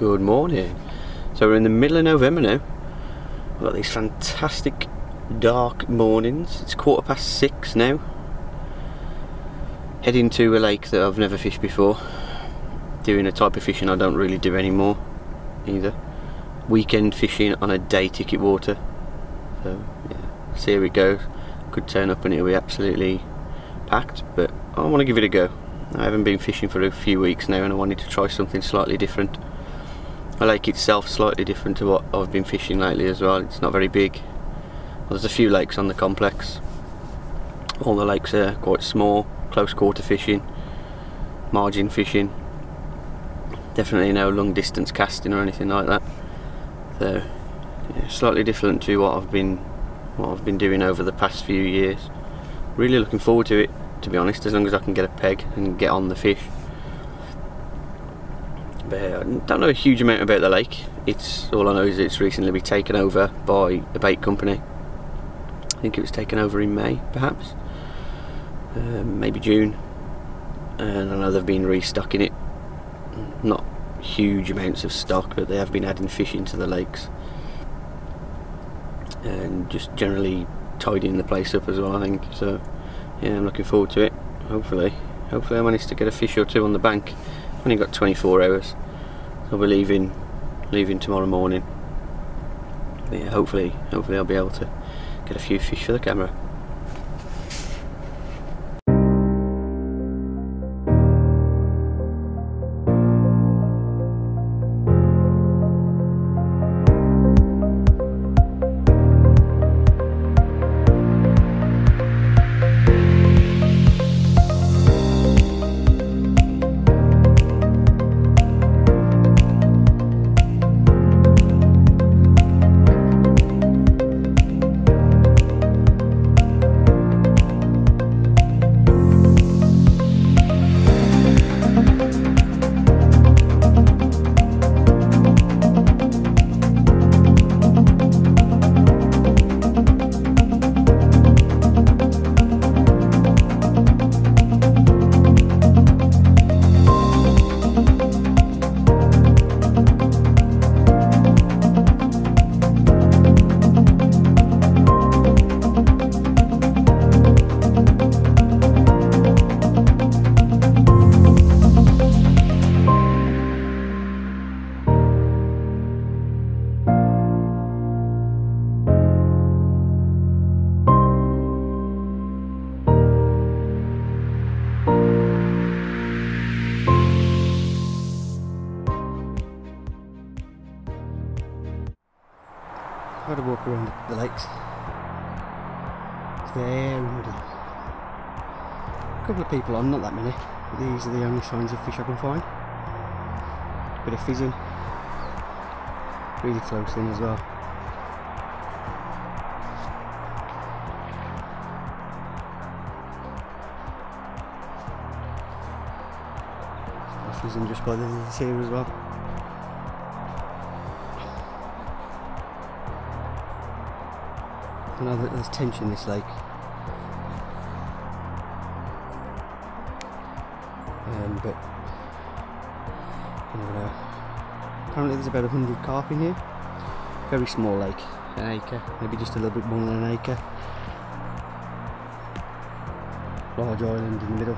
Good morning. So we're in the middle of November now. We've got these fantastic dark mornings. It's 6:15 now. Heading to a lake that I've never fished before. Doing a type of fishing I don't really do anymore either. Weekend fishing on a day ticket water. So yeah, see how it goes. Could turn up and it'll be absolutely packed, but I want to give it a go. I haven't been fishing for a few weeks now and I wanted to try something slightly different. The lake itself slightly different to what I've been fishing lately as well. It's not very big. Well, there's a few lakes on the complex. All the lakes are quite small, close quarter fishing, margin fishing. Definitely no long distance casting or anything like that. So yeah, slightly different to what I've been doing over the past few years. Really looking forward to it, to be honest, as long as I can get a peg and get on the fish. But I don't know a huge amount about the lake. All I know is it's recently been taken over by a bait company. I think it was taken over in May, perhaps, maybe June. And I know they've been restocking it. Not huge amounts of stock, but they have been adding fish into the lakes and just generally tidying the place up as well, I think. So yeah, I'm looking forward to it. Hopefully I manage to get a fish or two on the bank. Only got 24 hours. I'll be leaving tomorrow morning. But yeah, hopefully I'll be able to get a few fish for the camera. I've had a walk around the lakes. It's very muddy. A couple of people on, not that many. But these are the only signs of fish I can find. Bit of fizzing. Really close in as well. Fizzing just by the end of this here as well. I know that there's tension in this lake, but you never know. Apparently there's about 100 carp in here. Very small lake, an acre, maybe just a little bit more than an acre. Large island in the middle.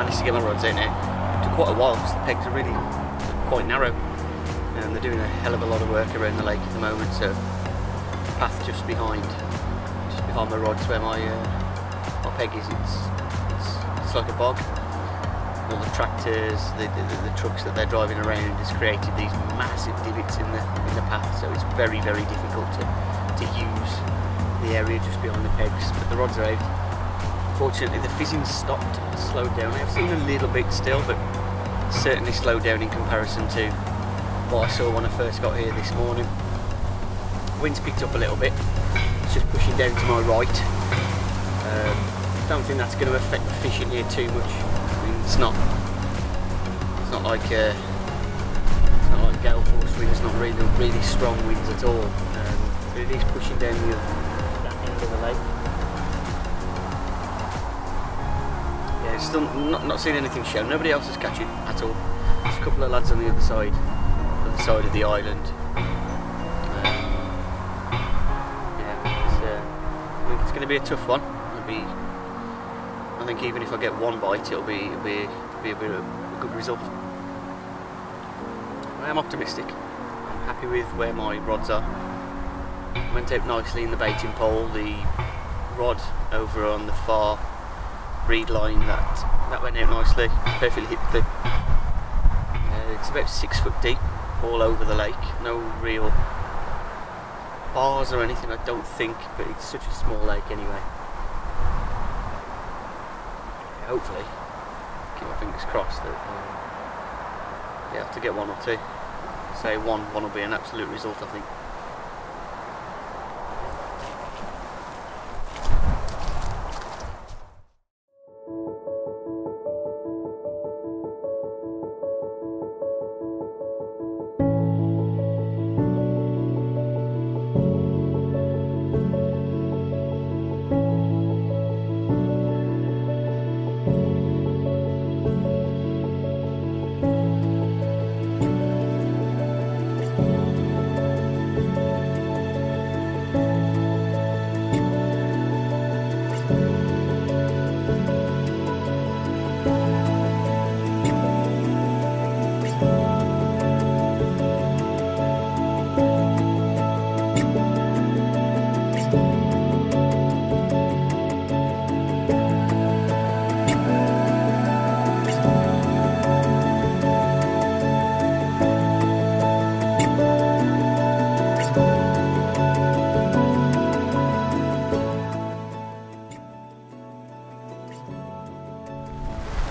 managed to get my rods out now. It took quite a while because the pegs are really quite narrow, and they're doing a hell of a lot of work around the lake at the moment. So the path just behind my rods where my peg is, it's like a bog. All the tractors, the trucks that they're driving around has created these massive divots in the path, so it's very, very difficult to use the area just behind the pegs. But the rods are out. Fortunately, the fizzing's stopped, slowed down. I've seen a little bit still, but certainly slowed down in comparison to what I saw when I first got here this morning. Wind's picked up a little bit. It's just pushing down to my right. Don't think that's going to affect the fishing here too much. I mean, it's not like gale force winds, not really strong winds at all. But it is pushing down that end of the lake. Yeah, still not seeing anything show. Nobody else is catching at all. There's a couple of lads on the other side of the island. Yeah, it's going to be a tough one. I think even if I get one bite, it'll be a good result. I am optimistic. I'm happy with where my rods are. Went out nicely in the baiting pole. The rod over on the far reed line that went out nicely. Perfectly hit the. It's about 6 foot deep, all over the lake. No real bars or anything, I don't think, but it's such a small lake anyway. Hopefully, keep my fingers crossed that to get one or two. Say one will be an absolute result, I think.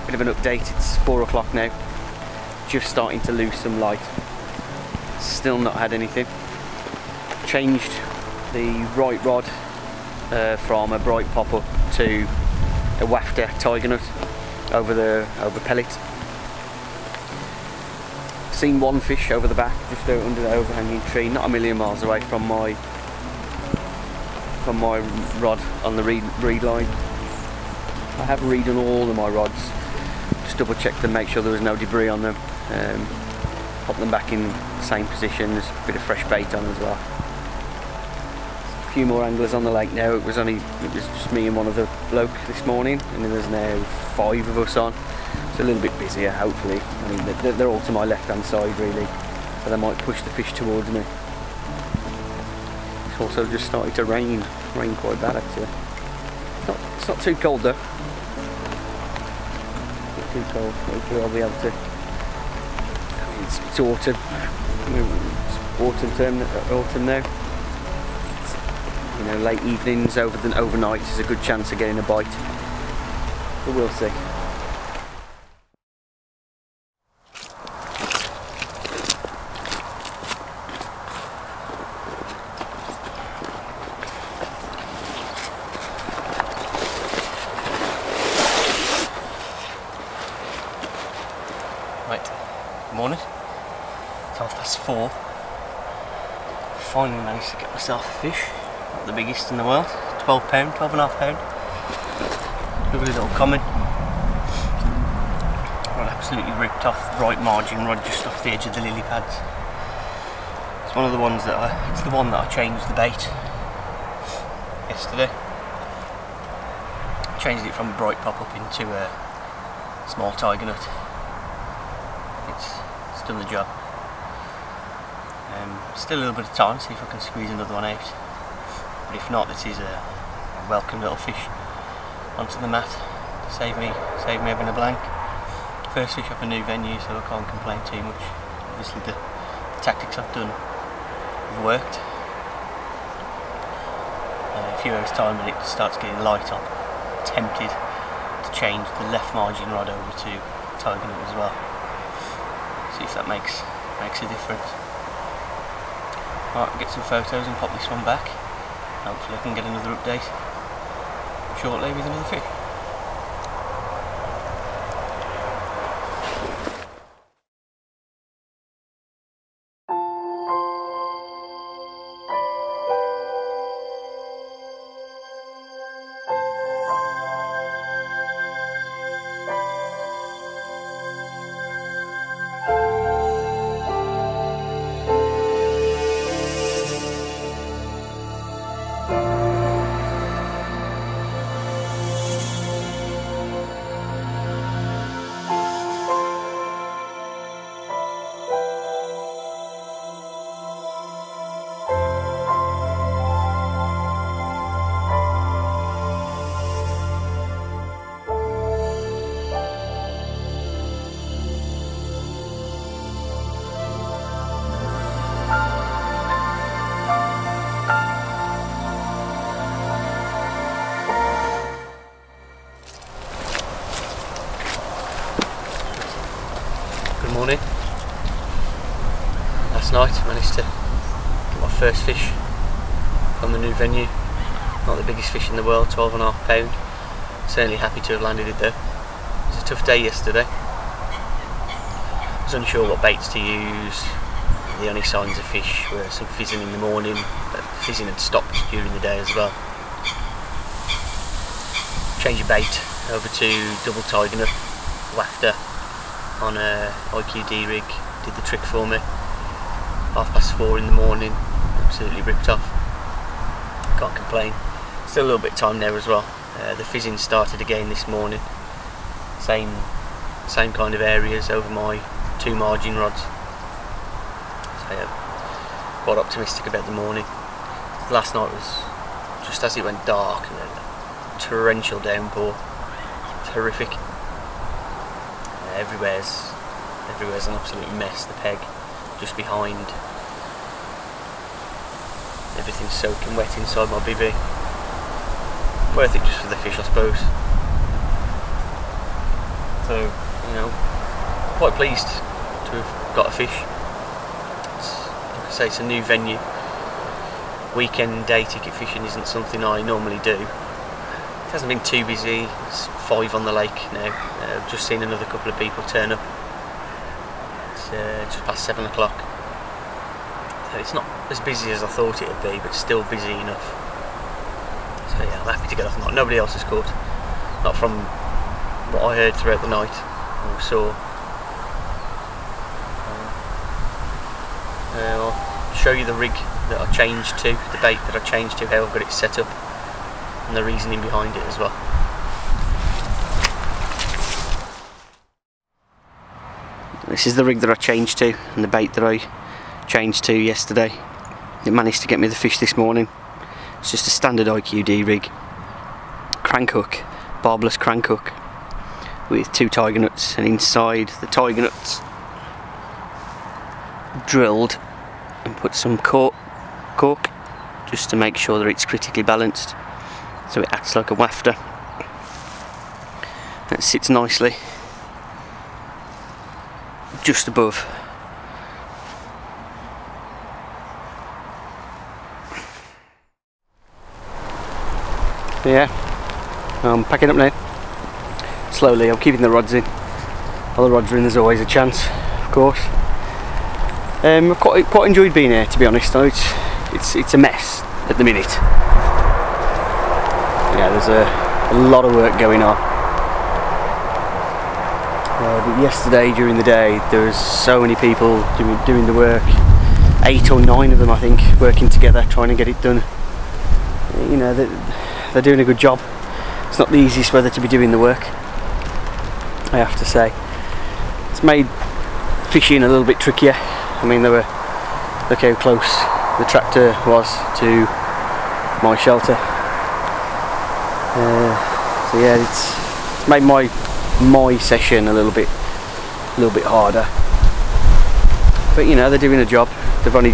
Bit of an update, it's 4 o'clock now, just starting to lose some light, still not had anything. Changed the right rod from a bright pop-up to a wafter tiger nut over pellet. Seen one fish over the back, just out under the overhanging tree, not a million miles away from my rod on the reed line. I have reed on all of my rods. Just double check them, make sure there was no debris on them. Pop them back in the same position. There's a bit of fresh bait on as well. A few more anglers on the lake now. It was just me and one other bloke this morning, and then there's now 5 of us on. It's a little bit busier, hopefully. I mean, they're all to my left-hand side really, so they might push the fish towards me. It's also just started to rain quite bad actually. It's not too cold though. Too cold. Hopefully I'll be able to. It's autumn. It's autumn now. You know, late evenings overnight is a good chance of getting a bite. But we'll see. Right, morning. It's 4:30. Finally managed to get myself a fish. Not the biggest in the world. 12 pound, 12.5 pound. Lovely little common. Rod absolutely ripped off, right margin rod just off the edge of the lily pads. It's one of the ones that it's the one that I changed the bait yesterday. Changed it from a bright pop up into small tiger nut. It's done the job. Still a little bit of time, see if I can squeeze another one out. But if not, this is a welcome little fish onto the mat to save me having a blank. First fish off a new venue, so I can't complain too much. Obviously the tactics I've done have worked. A few hours time when it starts getting light, I'm tempted to change the left margin rod over to tiger nut as well. See if that makes a difference. Right, get some photos and pop this one back. Hopefully I can get another update shortly with another fish. Morning. Last night I managed to get my first fish on the new venue. Not the biggest fish in the world, 12.5 pound. Certainly happy to have landed it though. It was a tough day yesterday. I was unsure what baits to use. The only signs of fish were some fizzing in the morning, but the fizzing had stopped during the day as well. Change of bait over to double tiger nut, wafter on a IQD rig, did the trick for me. 4:30 in the morning, absolutely ripped off. Can't complain. Still a little bit of time there as well. The fizzing started again this morning. Same kind of areas over my 2 margin rods. So yeah, quite optimistic about the morning. Last night was just as it went dark, and a torrential downpour. It's horrific. Everywhere's an absolute mess. The peg just behind. Everything's soaking wet inside my bivvy. Worth it just for the fish, I suppose. So, you know, quite pleased to have got a fish. Like I say, it's a new venue. Weekend day ticket fishing isn't something I normally do. It hasn't been too busy. It's 5 on the lake now. I've just seen another couple of people turn up. It's just past 7 o'clock. So it's not as busy as I thought it would be, but still busy enough. So yeah, I'm happy to get off the night. Nobody else has caught. Not from what I heard throughout the night or saw. I'll show you the rig that I changed to, the bait that I changed to, how I've got it set up, and the reasoning behind it as well. This is the rig that I changed to, and the bait that I changed to yesterday. It managed to get me the fish this morning. It's just a standard IQD rig, crank hook, barbless crank hook with 2 tiger nuts, and inside the tiger nuts drilled and put some cork just to make sure that it's critically balanced, so it acts like a wafter. That sits nicely just above. So yeah, I'm packing up now. Slowly, I'm keeping the rods in. While the rods are in, there's always a chance, of course. I've quite enjoyed being here, to be honest. I know it's a mess at the minute. Yeah, there's a lot of work going on. But yesterday during the day there was so many people doing the work. 8 or 9 of them, I think, working together trying to get it done. You know, they're doing a good job. It's not the easiest weather to be doing the work. I have to say. It's made fishing a little bit trickier. I mean, look how close the tractor was to my shelter. So yeah, it's made my session a little bit harder. But you know, they're doing a job. They've only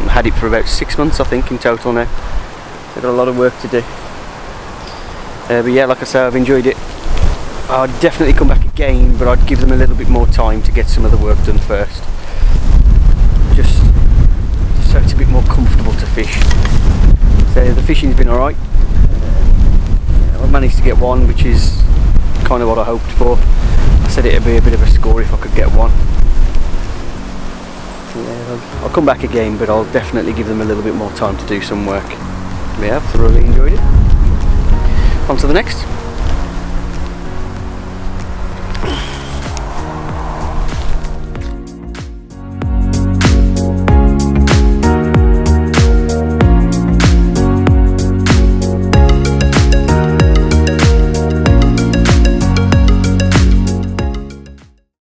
had it for about 6 months, I think, in total now. They've got a lot of work to do. But yeah, like I say, I've enjoyed it. I'd definitely come back again, but I'd give them a little bit more time to get some of the work done first. Just so it's a bit more comfortable to fish. So the fishing's been alright. I've managed to get one, which is kind of what I hoped for. I said it'd be a bit of a score if I could get one. Yeah, I'll come back again, but I'll definitely give them a little bit more time to do some work. Yeah, I've thoroughly enjoyed it. On to the next.